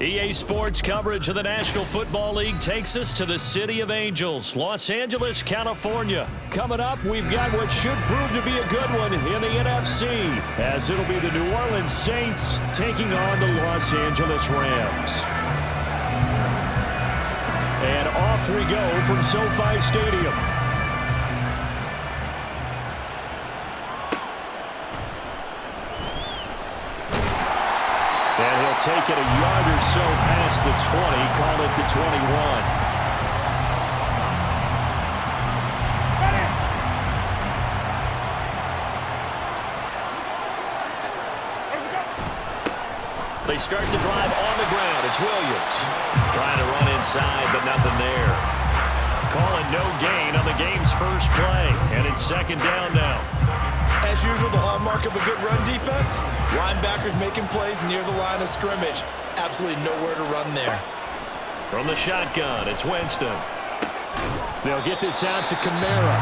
EA Sports coverage of the National Football League takes us to the City of Angels, Los Angeles, California. Coming up, we've got what should prove to be a good one in the NFC, as it'll be the New Orleans Saints taking on the Los Angeles Rams. And off we go from SoFi Stadium. And he'll take it a yard or so past the 20, call it the 21. They start the drive on the ground. It's Williams trying to run inside, but nothing there. Calling no gain on the game's first play, and it's second down now. As usual, the hallmark of a good run defense, linebackers making plays near the line of scrimmage. Absolutely nowhere to run there. From the shotgun, it's Winston. They'll get this out to Kamara.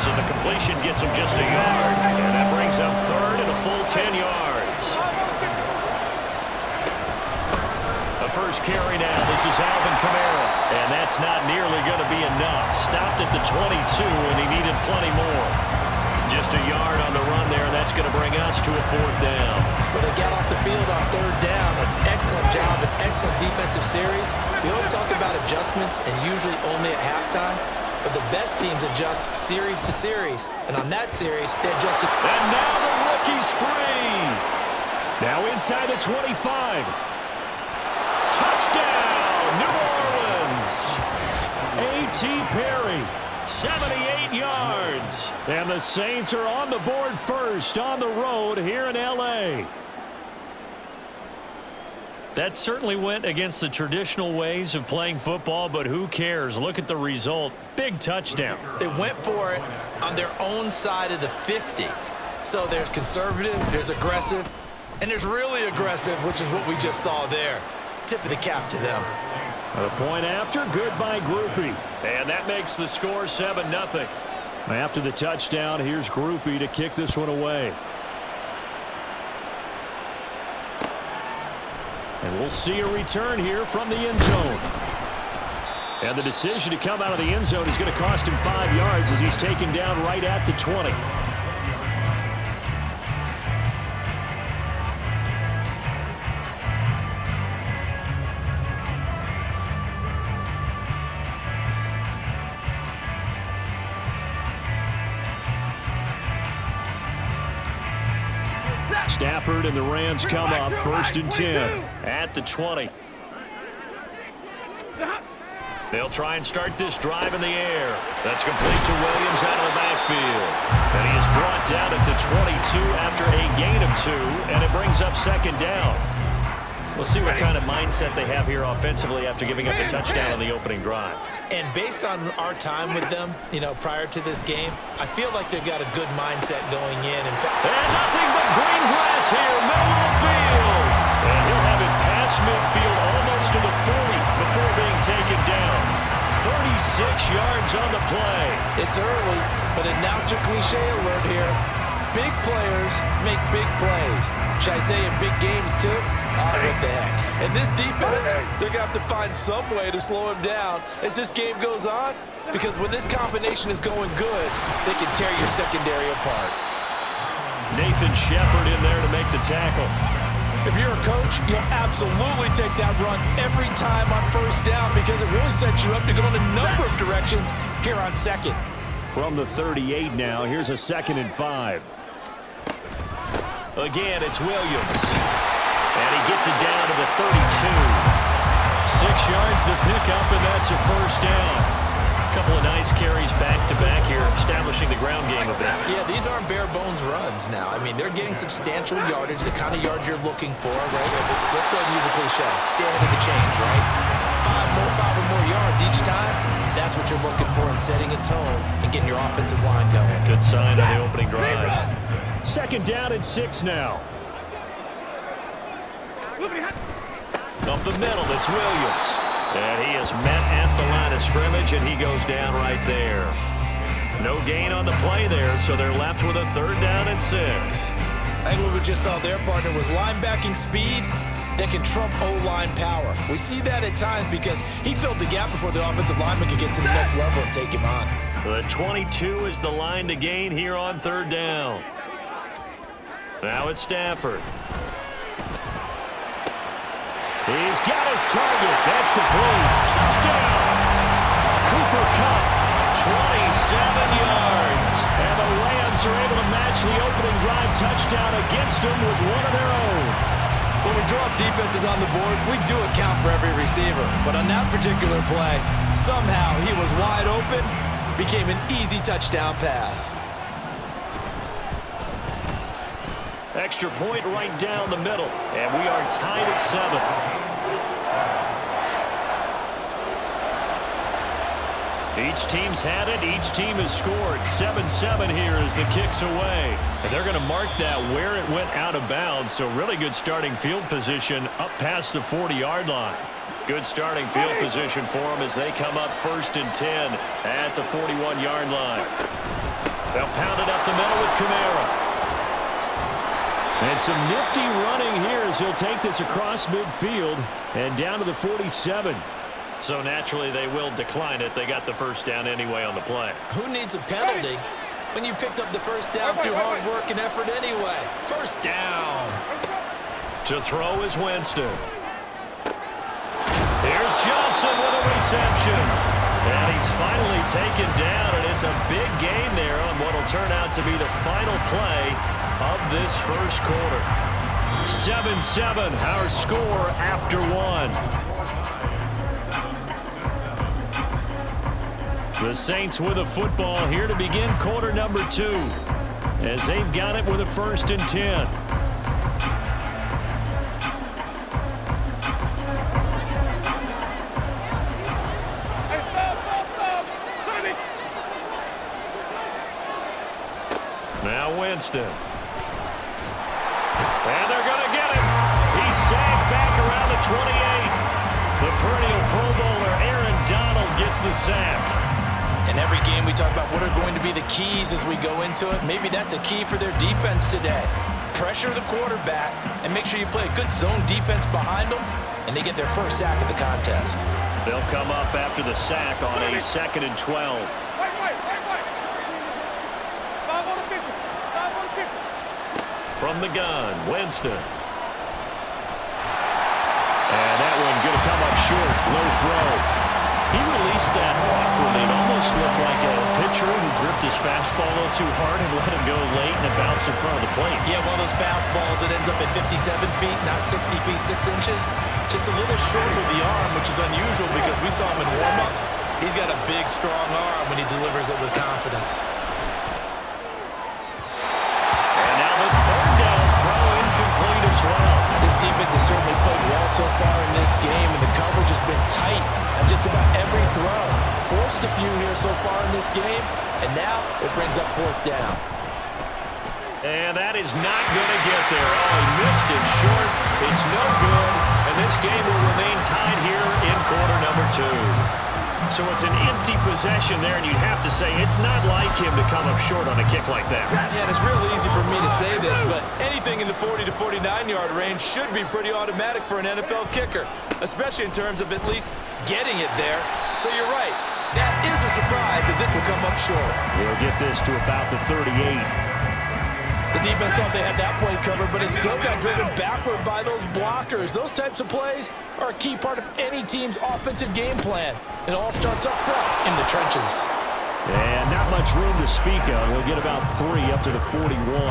So the completion gets him just a yard, and that brings up third and a full 10 yards. The first carry now, this is Alvin Kamara, and that's not nearly going to be enough. Stopped at the 22, and he needed plenty more. Just a yard on the run there, and that's going to bring us to a fourth down. But they got off the field on third down. An excellent job, an excellent defensive series. We always talk about adjustments, and usually only at halftime. But the best teams adjust series to series. And on that series, they adjusted. And now the rookie's free. Now inside the 25. Touchdown, New Orleans. A.T. Perry. 78 yards. And the Saints are on the board first on the road here in L.A. That certainly went against the traditional ways of playing football, but who cares? Look at the result. Big touchdown. They went for it on their own side of the 50. So there's conservative, there's aggressive, and there's really aggressive, which is what we just saw there. Tip of the cap to them. A point after, good by Groupie. And that makes the score 7-0. After the touchdown, here's Groupie to kick this one away. And we'll see a return here from the end zone. And the decision to come out of the end zone is going to cost him 5 yards as he's taken down right at the 20. Stafford and the Rams come up first and 10 at the 20. They'll try and start this drive in the air. That's complete to Williams out of the backfield. And he is brought down at the 22 after a gain of 2, and it brings up second down. We'll see what kind of mindset they have here offensively after giving up the touchdown on the opening drive. And based on our time with them, prior to this game, I feel like they've got a good mindset going in. In fact, and nothing but green grass here, middle of the field. And he'll have it past midfield almost to the 40 before being taken down. 36 yards on the play. It's early, but announce a cliche alert here. Big players make big plays. Should I say in big games too? Oh, what the heck. And this defense, they're going to have to find some way to slow him down as this game goes on, because when this combination is going good, they can tear your secondary apart. Nathan Shepard in there to make the tackle. If you're a coach, you'll absolutely take that run every time on first down, because it really sets you up to go in a number of directions here on second. From the 38 now, here's a 2nd and 5. Again, it's Williams. And he gets it down to the 32. 6 yards the pickup, and that's a first down. A couple of nice carries back-to-back here, establishing the ground game a bit. Yeah, these aren't bare-bones runs now. I mean, they're getting substantial yardage, the kind of yards you're looking for, right? Let's go ahead and use a cliche. Stay ahead of the change, right? 5 or more yards each time. That's what you're looking for in setting a tone and getting your offensive line going. Good sign on the opening drive. 2nd down and 6 now. Up the middle, it's Williams. And he is met at the line of scrimmage, and he goes down right there. No gain on the play there, so they're left with a 3rd down and 6. I think what we just saw there, partner, was linebacking speed that can trump O-line power. We see that at times because he filled the gap before the offensive lineman could get to the next level and take him on. The 22 is the line to gain here on third down. Now it's Stafford. He's got his target. That's complete. Touchdown. Cooper Kupp, 27 yards. And the Rams are able to match the opening drive touchdown against them with one of their own. When we draw up defenses on the board, we do account for every receiver. But on that particular play, somehow he was wide open, became an easy touchdown pass. Extra point right down the middle, and we are tied at 7. Each team's had it. Each team has scored. 7-7 here as the kick's away. And they're going to mark that where it went out of bounds, so really good starting field position up past the 40-yard line. Good starting field position for them as they come up 1st and 10 at the 41-yard line. They'll pound it up the middle with Kamara. And some nifty running here as he'll take this across midfield and down to the 47. So naturally they will decline it. They got the first down anyway on the play. Who needs a penalty when you picked up the first down through hard work and effort anyway? First down. To throw is Winston. Here's Johnson with a reception. And he's finally taken down, and it's a big gain there on what will turn out to be the final play of this first quarter. 7-7, our score after 1. The Saints with a football here to begin quarter number 2 as they've got it with a 1st and 10. Now Winston. And they're going to get him. He's sagged back around the 28. The perennial Pro Bowler Aaron Donald gets the sack. In every game we talk about what are going to be the keys as we go into it. Maybe that's a key for their defense today. Pressure the quarterback and make sure you play a good zone defense behind them, and they get their first sack of the contest. They'll come up after the sack on a 2nd and 12. From the gun, Winston. And that one going to come up short. Low throw. He released that awkwardly. It almost looked like a pitcher who gripped his fastball a little too hard and let him go late, and it bounced in front of the plate. Yeah, one of those fastballs that ends up at 57 feet, not 60 feet, 6 inches. Just a little short with the arm, which is unusual because we saw him in warm-ups. He's got a big, strong arm when he delivers it with confidence. And now the 3rd down throw incomplete as well. This defense has certainly played well so far in this game, and the coverage has been tight on just about every throw. Forced a few here so far in this game, and now it brings up 4th down. And that is not going to get there. Oh, he missed it short. It's no good, and this game will remain tied here in quarter number 2. So it's an empty possession there, and you'd have to say it's not like him to come up short on a kick like that. Yeah, and it's real easy for me to say this, but anything in the 40 to 49-yard range should be pretty automatic for an NFL kicker, especially in terms of at least getting it there. So you're right. That is a surprise that this will come up short. We'll get this to about the 38. The defense thought they had that play covered, but it still got driven backward by those blockers. Those types of plays are a key part of any team's offensive game plan. It all starts up front in the trenches. And not much room to speak of. We'll get about 3 up to the 41.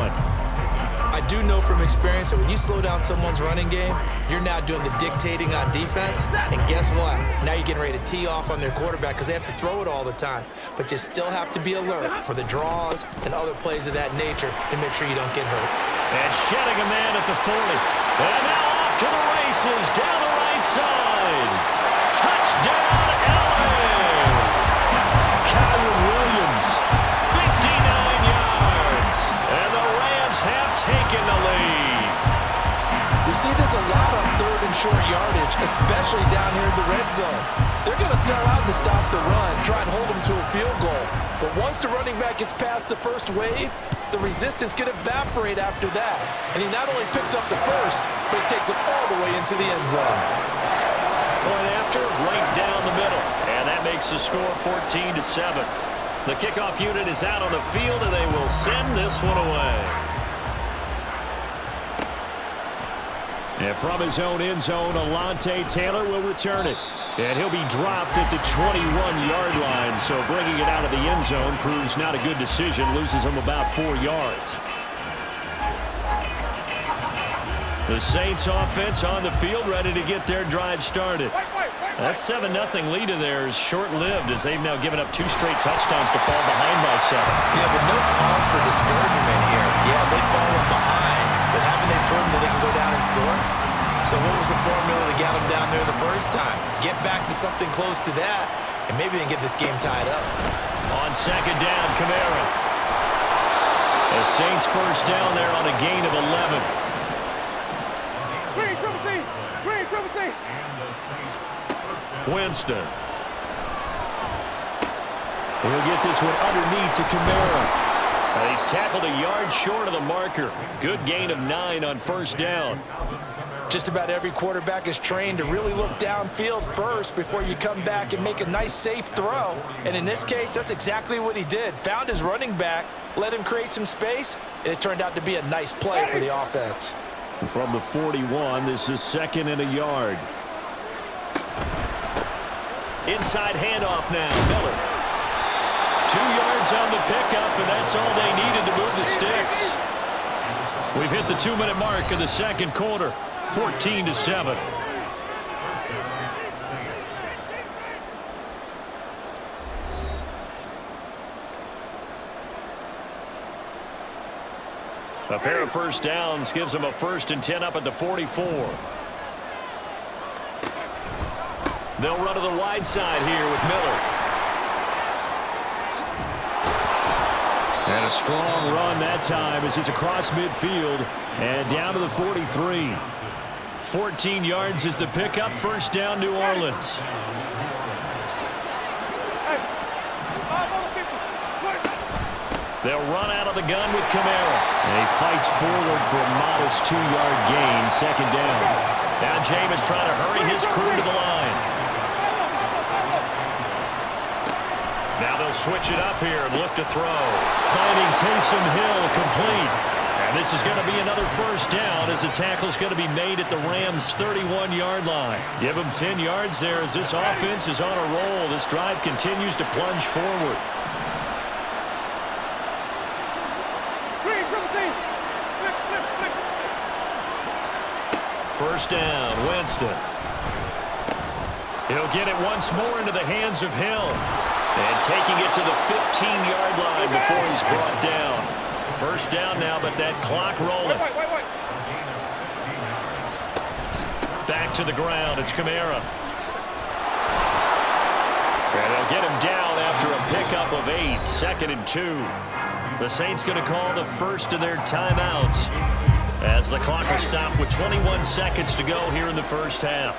I do know from experience that when you slow down someone's running game, you're now doing the dictating on defense. And guess what? Now you're getting ready to tee off on their quarterback because they have to throw it all the time. But you still have to be alert for the draws and other plays of that nature to make sure you don't get hurt. And shedding a man at the 40. And now off to the races down the right side. Touchdown, LA! Kyron Williams, 59 yards. And the Rams have taken the lead. We see this a lot on third and short yardage, especially down here in the red zone. They're going to sell out to stop the run, try and hold them to a field goal. But once the running back gets past the first wave, the resistance can evaporate after that. And he not only picks up the first, but he takes it all the way into the end zone. Point after, right down the middle. And that makes the score 14-7. The kickoff unit is out on the field, and they will send this one away. And from his own end zone, Alontae Taylor will return it. And he'll be dropped at the 21-yard line. So bringing it out of the end zone proves not a good decision. Loses him about 4 yards. The Saints offense on the field, ready to get their drive started. That 7-0 lead of theirs short-lived as they've now given up 2 straight touchdowns to fall behind by 7. Yeah, but no cause for discouragement here. Yeah, they've fallen behind, but haven't they proven that they can go down and score? So what was the formula that got them down there the first time? Get back to something close to that, and maybe they can get this game tied up. On second down, Kamara. The Saints first down there on a gain of 11. Winston. He'll get this one underneath to Kamara. And he's tackled a yard short of the marker. Good gain of 9 on first down. Just about every quarterback is trained to really look downfield first before you come back and make a nice, safe throw. And in this case, that's exactly what he did. Found his running back, let him create some space, and it turned out to be a nice play for the offense. From the 41, this is 2nd and a yard. Inside handoff now, Miller. 2 yards on the pickup, and that's all they needed to move the sticks. We've hit the 2-minute mark of the second quarter. 14-7. A pair of first downs gives them a 1st and 10 up at the 44. They'll run to the wide side here with Miller. And a strong run that time as he's across midfield and down to the 43. 14 yards is the pickup. First down, New Orleans. They'll run out of the gun with Kamara. And he fights forward for a modest 2-yard gain. Second down. Now Jameis trying to hurry his crew to the line. Now they'll switch it up here and look to throw. Finding Taysom Hill complete. And this is going to be another first down as the tackle's going to be made at the Rams' 31-yard line. Give them 10 yards there as this offense is on a roll. This drive continues to plunge forward. First down, Winston. He'll get it once more into the hands of Hill. And taking it to the 15-yard line before he's brought down. First down now, but that clock rolling. Back to the ground. It's Kamara. And they'll get him down after a pickup of 8. 2nd and 2. The Saints going to call the first of their timeouts as the clock will stop with 21 seconds to go here in the first half.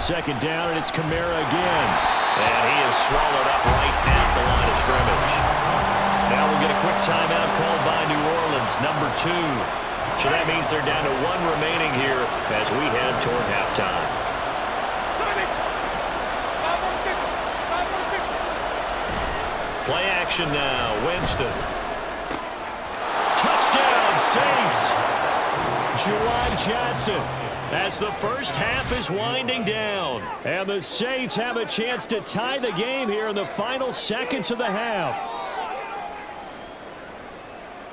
Second down, and it's Kamara again. And he is swallowed up right at the line of scrimmage. Now we'll get a quick timeout called by New Orleans, number 2. So that means they're down to 1 remaining here as we head toward halftime. Play action now, Winston. Touchdown, Saints! Juwan Johnson. As the first half is winding down. And the Saints have a chance to tie the game here in the final seconds of the half.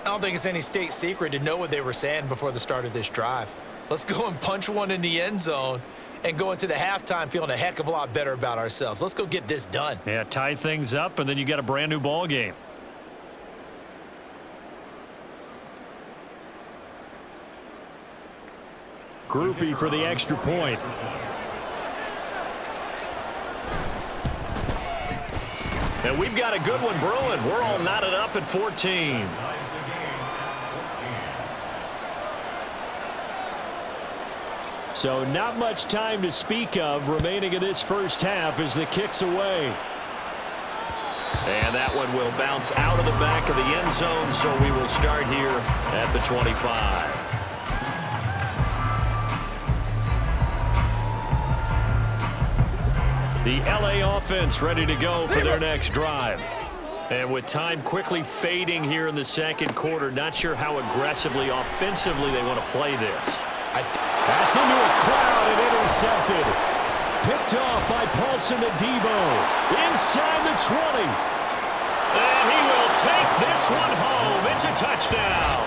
I don't think it's any state secret to know what they were saying before the start of this drive. Let's go and punch one in the end zone and go into the halftime feeling a heck of a lot better about ourselves. Let's go get this done. Yeah, tie things up, and then you got a brand new ball game. Groupie for the extra point. And we've got a good one brewing. We're all knotted up at 14. So not much time to speak of remaining in this first half as the kick's away. And that one will bounce out of the back of the end zone, so we will start here at the 25. The LA offense ready to go for their next drive. And with time quickly fading here in the second quarter, not sure how aggressively, offensively they want to play this. That's into a crowd and intercepted. Picked off by Paulson Adebo. Inside the 20. And he will take this one home. It's a touchdown.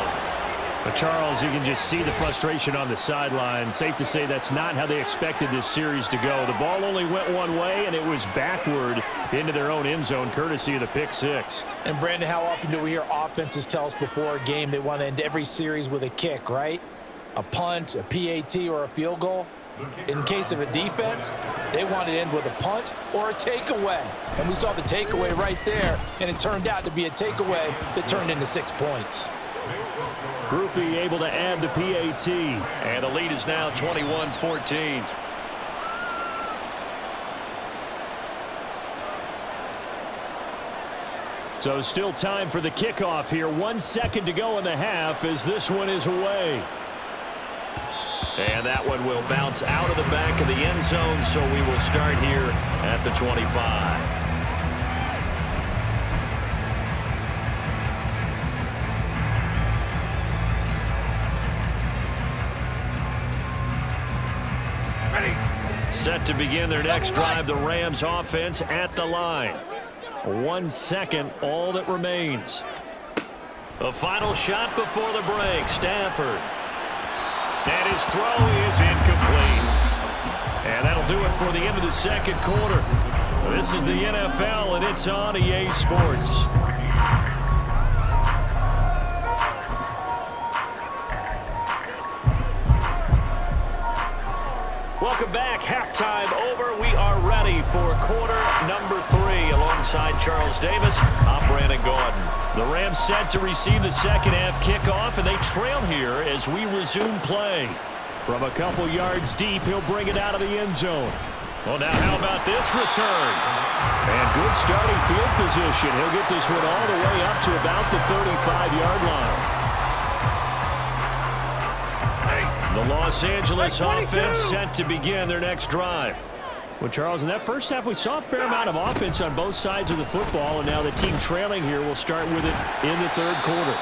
But Charles, you can just see the frustration on the sideline. Safe to say that's not how they expected this series to go. The ball only went one way, and it was backward into their own end zone, courtesy of the pick six. And, Brandon, how often do we hear offenses tell us before a game they want to end every series with a kick, right? A punt, a PAT, or a field goal. In case of a defense, they want to end with a punt or a takeaway. And we saw the takeaway right there, and it turned out to be a takeaway that turned into 6 points. Groupie able to add the PAT. And the lead is now 21-14. So still time for the kickoff here. 1 second to go in the half as this one is away. And that one will bounce out of the back of the end zone, so we will start here at the 25. Set to begin their next drive, the Rams offense at the line. 1 second, all that remains. The final shot before the break, Stafford. And his throw is incomplete. And that'll do it for the end of the second quarter. This is the NFL, and it's on EA Sports. Welcome back. Halftime over. We are ready for quarter number 3. Alongside Charles Davis, I'm Brandon Gordon. The Rams set to receive the second half kickoff, and they trail here as we resume play. From a couple yards deep, he'll bring it out of the end zone. Well, now how about this return? And good starting field position. He'll get this one all the way up to about the 35-yard line. The Los Angeles offense set to begin their next drive. Well, Charles, in that first half, we saw a fair amount of offense on both sides of the football, and now the team trailing here will start with it in the third quarter.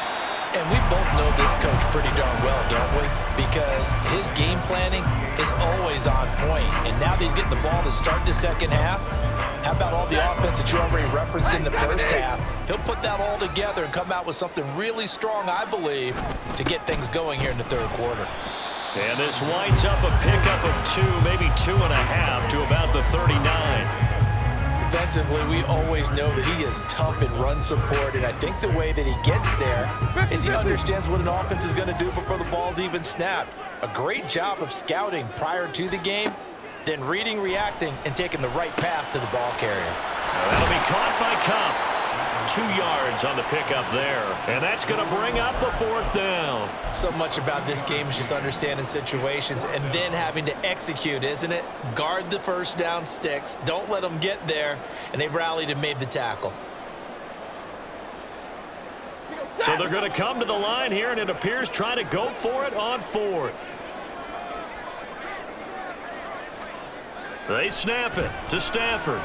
And we both know this coach pretty darn well, don't we? Because his game planning is always on point. And now that he's getting the ball to start the second half, how about all the offense that you already referenced in the first half? He'll put that all together and come out with something really strong, I believe, to get things going here in the third quarter. And this winds up a pickup of 2, maybe 2.5 to about the 39. Defensively, we always know that he is tough in run support, and I think the way that he gets there is he understands what an offense is going to do before the ball's even snapped. A great job of scouting prior to the game, then reading, reacting, and taking the right path to the ball carrier. That'll be caught by Cup. 2 yards on the pickup there, and that's going to bring up a 4th down. So much about this game is just understanding situations and then having to execute, isn't it? Guard the first down sticks, don't let them get there, and they rallied and made the tackle. So they're going to come to the line here, and it appears trying to go for it on 4th. They snap it to Stafford.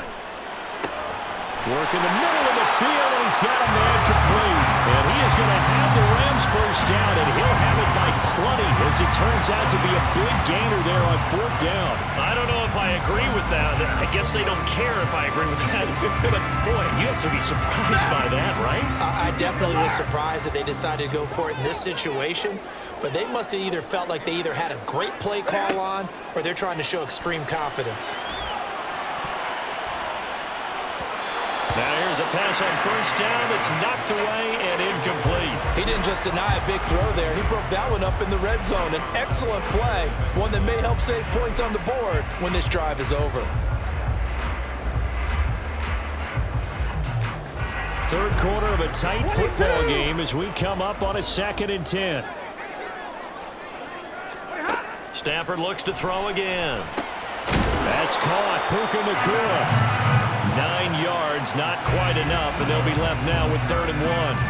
Work in the middle of the field, and he's got a man complete. And he is going to have the Rams first down, and he'll have it by plenty, as it turns out to be a big gainer there on 4th down. I don't know if I agree with that. I guess they don't care if I agree with that. But, boy, you have to be surprised by that, right? I definitely was surprised that they decided to go for it in this situation. But they must have either felt like they either had a great play call on, or they're trying to show extreme confidence. Now here's a pass on first down that's knocked away and incomplete. He didn't just deny a big throw there. He broke that one up in the red zone. An excellent play, one that may help save points on the board when this drive is over. Third quarter of a tight football game as we come up on a 2nd and 10. Stafford looks to throw again. That's caught. Puka Nacua. 9 yards, not quite enough, and they'll be left now with 3rd and 1.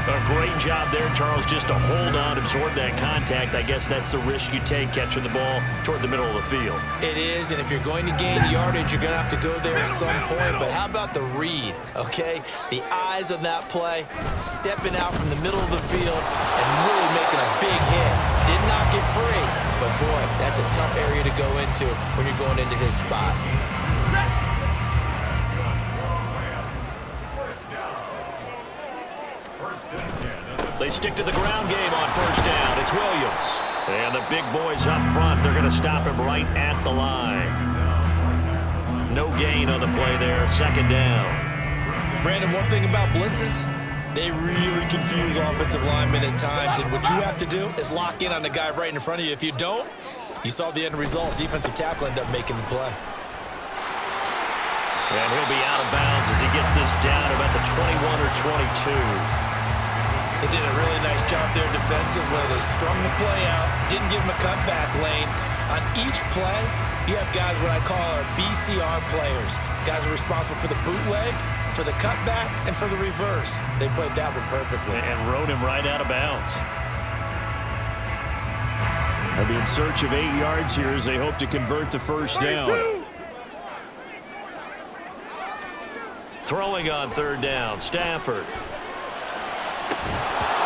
A great job there, Charles, just to hold on, absorb that contact. I guess that's the risk you take catching the ball toward the middle of the field. It is, and if you're going to gain yardage, you're going to have to go there at some point. But how about the read, okay? The eyes on that play, stepping out from the middle of the field and really making a big hit. Did not get free, but boy, that's a tough area to go into when you're going into his spot. They stick to the ground game on 1st down. It's Williams. And the big boys up front, they're going to stop him right at the line. No gain on the play there, 2nd down. Brandon, one thing about blitzes, they really confuse offensive linemen at times, and what you have to do is lock in on the guy right in front of you. If you don't, you saw the end result. Defensive tackle ended up making the play. And he'll be out of bounds as he gets this down about the 21 or 22. They did a really nice job there defensively. They strung the play out, didn't give him a cutback lane. On each play, you have guys what I call our BCR players. Guys are responsible for the bootleg, for the cutback, and for the reverse. They played that one perfectly. And rode him right out of bounds. They'll be in search of 8 yards here as they hope to convert the 1st down. Throwing on 3rd down, Stafford.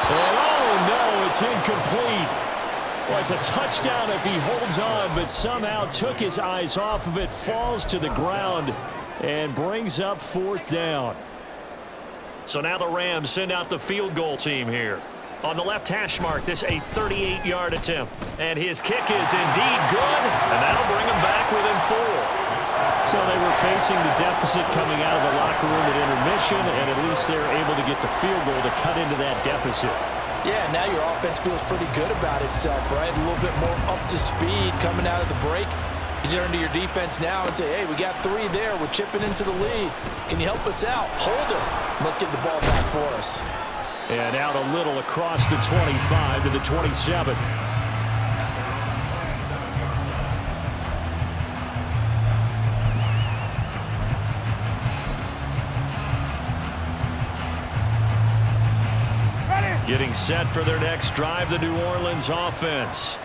Oh, no, it's incomplete. Well, it's a touchdown if he holds on, but somehow took his eyes off of it, falls to the ground, and brings up 4th down. So now the Rams send out the field goal team here. On the left hash mark, this a 38-yard attempt. And his kick is indeed good, and that'll bring him back within 4. So they were facing the deficit coming out of the locker room at intermission, and at least they were able to get the field goal to cut into that deficit. Yeah, now your offense feels pretty good about itself, right? A little bit more up to speed coming out of the break. You turn to your defense now and say, hey, we got 3 there. We're chipping into the lead. Can you help us out? Hold it. Let's get the ball back for us. And out a little across the 25 to the 27. Getting set for their next drive, the New Orleans offense.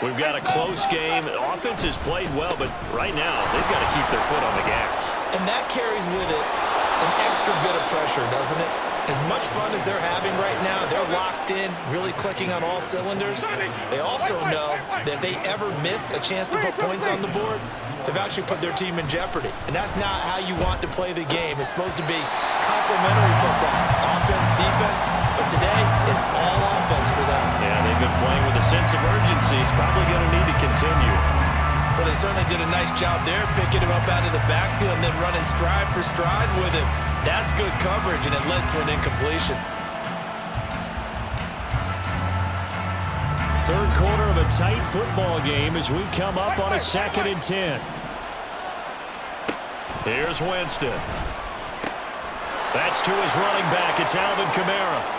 We've got a close game. Offense has played well, but right now they've got to keep their foot on the gas. And that carries with it an extra bit of pressure, doesn't it? As much fun as they're having right now, they're locked in, really clicking on all cylinders. They also know that if they ever miss a chance to put points on the board, they've actually put their team in jeopardy. And that's not how you want to play the game. It's supposed to be complementary football, offense, defense. But today, it's all offense for them. Yeah, they've been playing with a sense of urgency. It's probably going to need to continue. Well, they certainly did a nice job there, picking him up out of the backfield and then running stride for stride with him. That's good coverage, and it led to an incompletion. 3rd quarter of a tight football game as we come up on a 2nd and 10. Here's Winston. That's to his running back. It's Alvin Kamara.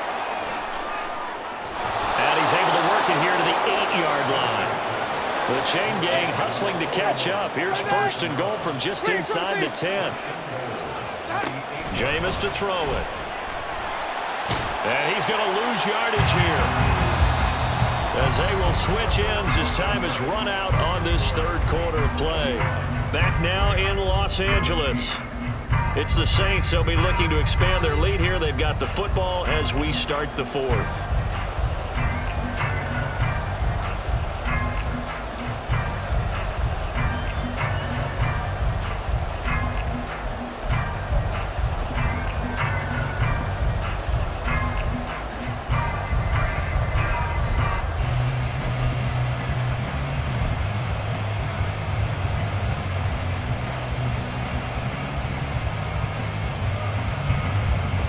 And he's able to work it here to the 8-yard line. The chain gang hustling to catch up. Here's 1st and goal from just inside the 10. Jameis to throw it. And he's going to lose yardage here, as they will switch ends as time is run out on this 3rd quarter of play. Back now in Los Angeles. It's the Saints. They'll be looking to expand their lead here. They've got the football as we start the 4th.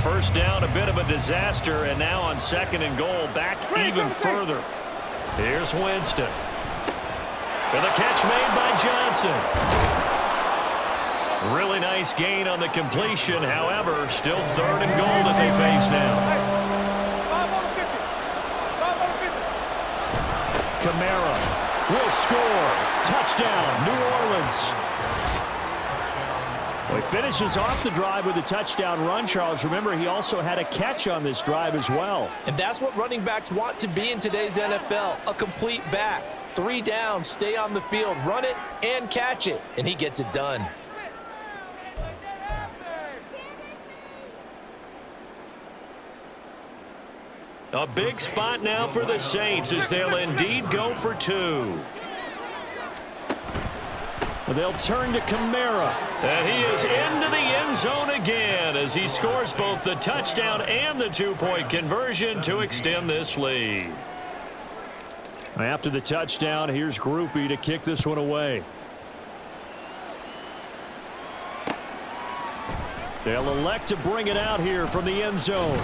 First down, a bit of a disaster, and now on 2nd and goal, back even further. Here's Winston. With a catch made by Johnson. Really nice gain on the completion, however, still 3rd and goal that they face now. Kamara will score. Touchdown, New Orleans. Well, he finishes off the drive with a touchdown run, Charles. Remember, he also had a catch on this drive as well. And that's what running backs want to be in today's NFL, a complete back. 3 down, stay on the field, run it, and catch it. And he gets it done. A big spot now for the Saints as they'll indeed go for 2. They'll turn to Kamara. And he is into the end zone again as he scores both the touchdown and the 2-point conversion to extend this lead. After the touchdown, here's Groupie to kick this one away. They'll elect to bring it out here from the end zone.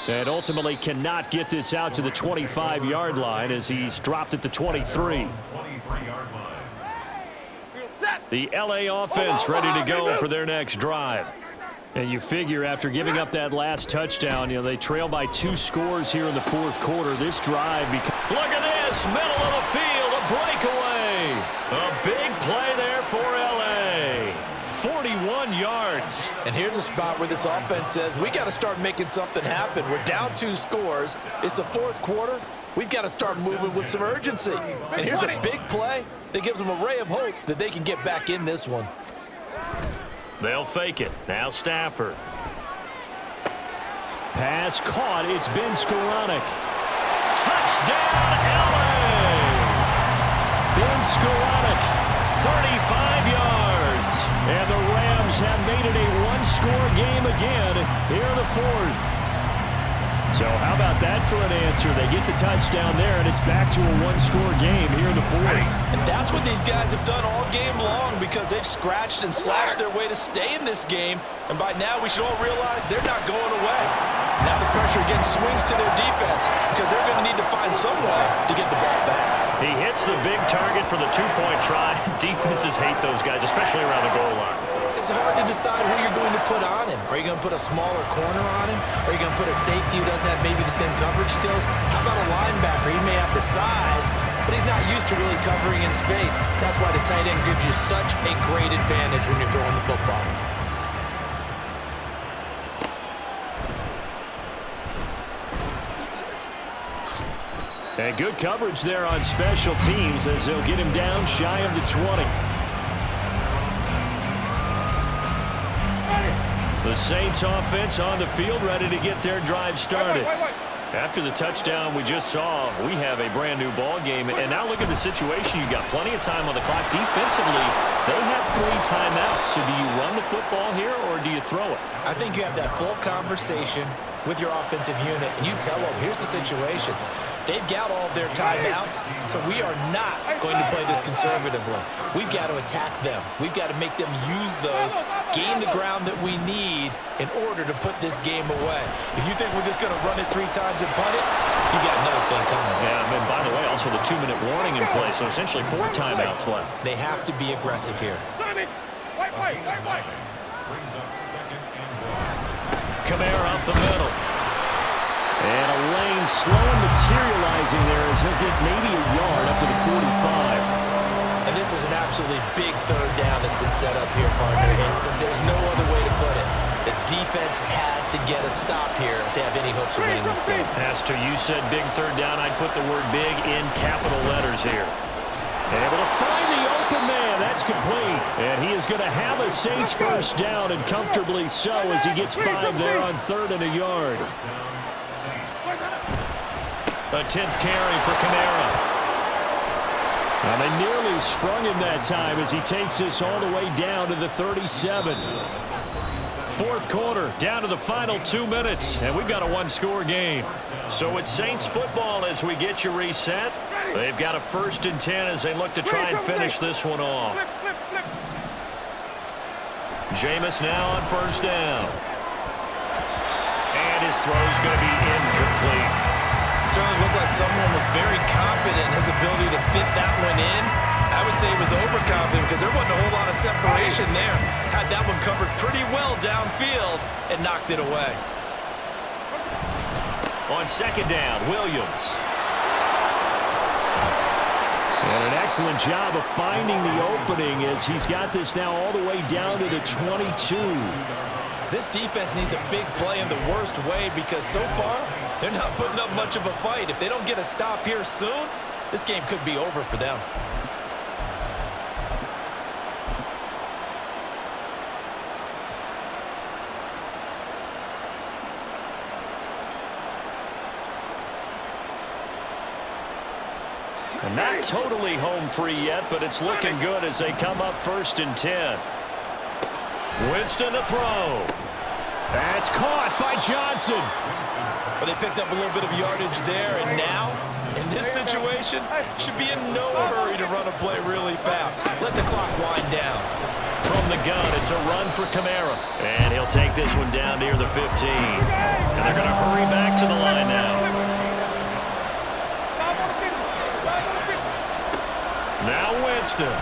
And ultimately cannot get this out to the 25-yard line as he's dropped at the 23. The LA offense ready to go for their next drive. And you figure after giving up that last touchdown, they trail by 2 scores here in the 4th quarter. This drive look at this, middle of the field, a breakaway. A big play there for LA. 41 yards. And here's a spot where this offense says, we got to start making something happen. We're down 2 scores. It's the 4th quarter. We've got to start moving with some urgency. And here's a big play that gives them a ray of hope that they can get back in this one. They'll fake it. Now Stafford. Pass caught. It's Ben Skoranek. Touchdown, LA! Ben Skoranek, 35 yards. And the Rams have made it a 1-score game again here in the 4th. So how about that for an answer? They get the touchdown there, and it's back to a 1-score game here in the 4th. And that's what these guys have done all game long because they've scratched and slashed their way to stay in this game. And by now, we should all realize they're not going away. Now the pressure again swings to their defense because they're going to need to find some way to get the ball back. He hits the big target for the 2-point try. Defenses hate those guys, especially around the goal line. It's hard to decide who you're going to put on him. Are you going to put a smaller corner on him? Are you going to put a safety who doesn't have maybe the same coverage skills? How about a linebacker? He may have the size, but he's not used to really covering in space. That's why the tight end gives you such a great advantage when you're throwing the football. And good coverage there on special teams as they'll get him down shy of the 20. The Saints offense on the field ready to get their drive started. After the touchdown we just saw, we have a brand new ball game. And now look at the situation. You've got plenty of time on the clock. Defensively, they have 3 timeouts. So do you run the football here or do you throw it? I think you have that full conversation with your offensive unit, and you tell them, here's the situation. They've got all their timeouts, so we are not going to play this conservatively. We've got to attack them. We've got to make them use those, gain the ground that we need in order to put this game away. If you think we're just going to run it 3 times and punt it, you got another thing coming. Yeah, and by the way, also the 2-minute warning in play, so essentially 4 timeouts left. They have to be aggressive here. Kamara up the middle. And a lane slow materializing there as he'll get maybe a yard up to the 45. And this is an absolutely big 3rd down that's been set up here, partner. And there's no other way to put it. The defense has to get a stop here if they have any hopes of winning this game. As to you said big 3rd down, I'd put the word big in capital letters here. And able to find the open man. That's complete. And he is going to have a Saints 1st down, and comfortably so as he gets 5 there on 3rd and a yard. A 10th carry for Kamara. And they nearly sprung him that time as he takes this all the way down to the 37. 4th quarter, down to the final 2 minutes, and we've got a 1-score game. So it's Saints football as we get you reset. They've got a 1st and 10 as they look to try and finish this one off. Jameis now on 1st down. And his throw's going to be incomplete. It certainly looked like someone was very confident in his ability to fit that one in. I would say he was overconfident because there wasn't a whole lot of separation there. Had that one covered pretty well downfield and knocked it away. On 2nd down, Williams. And an excellent job of finding the opening as he's got this now all the way down to the 22. This defense needs a big play in the worst way because so far, they're not putting up much of a fight. If they don't get a stop here soon, this game could be over for them. And not totally home free yet, but it's looking good as they come up 1st and 10. Winston to throw. That's caught by Johnson. But they picked up a little bit of yardage there, and now, in this situation, should be in no hurry to run a play really fast. Let the clock wind down. From the gun, it's a run for Kamara. And he'll take this one down near the 15. And they're going to hurry back to the line now. Now Winston.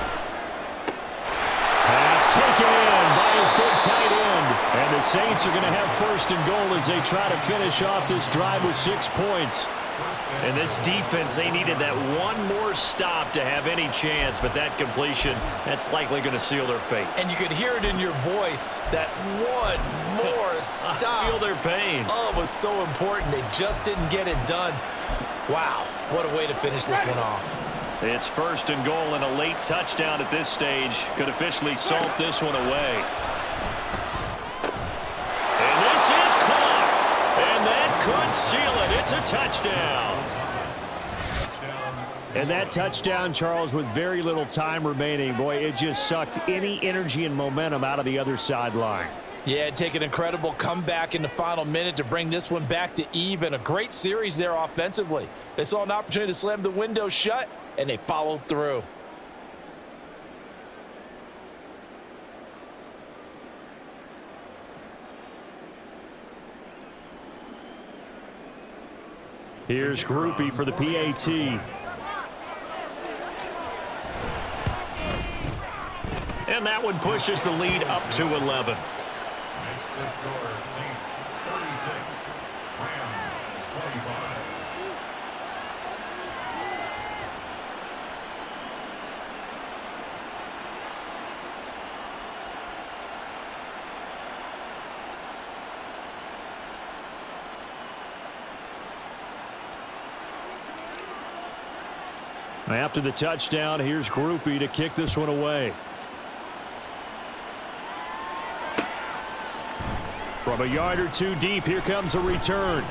Pass taken in by his big tight end. And the Saints are going to have 1st and goal as they try to finish off this drive with 6 points. And this defense, they needed that one more stop to have any chance, but that completion, that's likely going to seal their fate. And you could hear it in your voice, that one more stop. I feel their pain. Oh, it was so important. They just didn't get it done. Wow, what a way to finish this one off. It's 1st and goal, and a late touchdown at this stage could officially salt this one away. And this is caught. And that could seal it. It's a touchdown. And that touchdown, Charles, with very little time remaining, boy, it just sucked any energy and momentum out of the other sideline. Yeah, take an incredible comeback in the final minute to bring this one back to even. A great series there offensively. They saw an opportunity to slam the window shut, and they followed through. Here's Groupie for the PAT. And that one pushes the lead up to 11. Makes the score Saints 36, Rams 45. After the touchdown, here's Groupie to kick this one away. From a yard or two deep, here comes a return.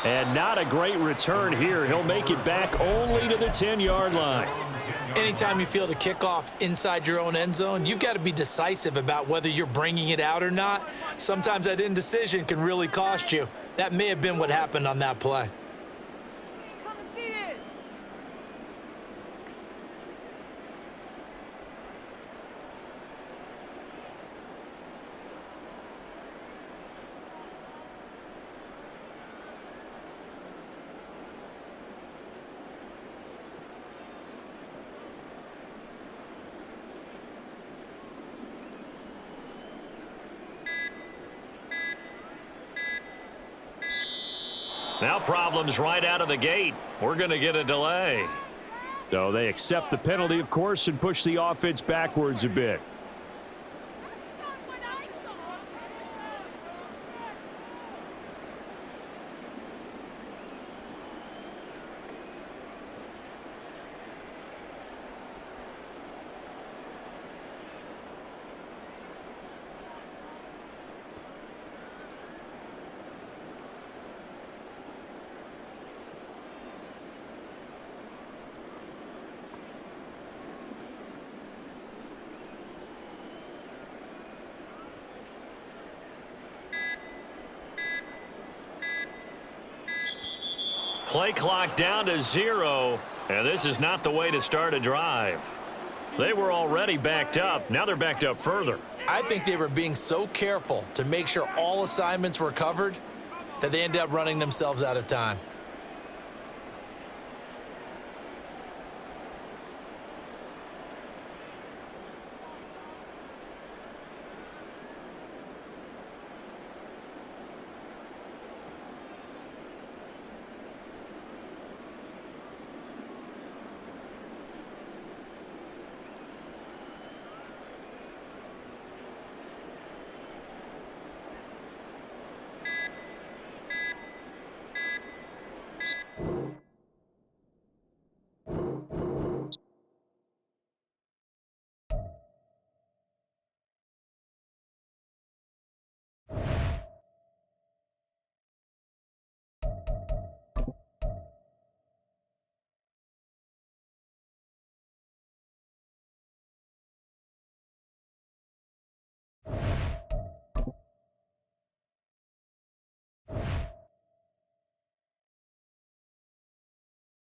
And not a great return here. He'll make it back only to the 10-yard line. Anytime you feel the kickoff inside your own end zone, you've got to be decisive about whether you're bringing it out or not. Sometimes that indecision can really cost you. That may have been what happened on that play. Now problems right out of the gate. We're going to get a delay. So they accept the penalty, of course, and push the offense backwards a bit. Play clock down to 0, and this is not the way to start a drive. They were already backed up. Now they're backed up further. I think they were being so careful to make sure all assignments were covered that they ended up running themselves out of time.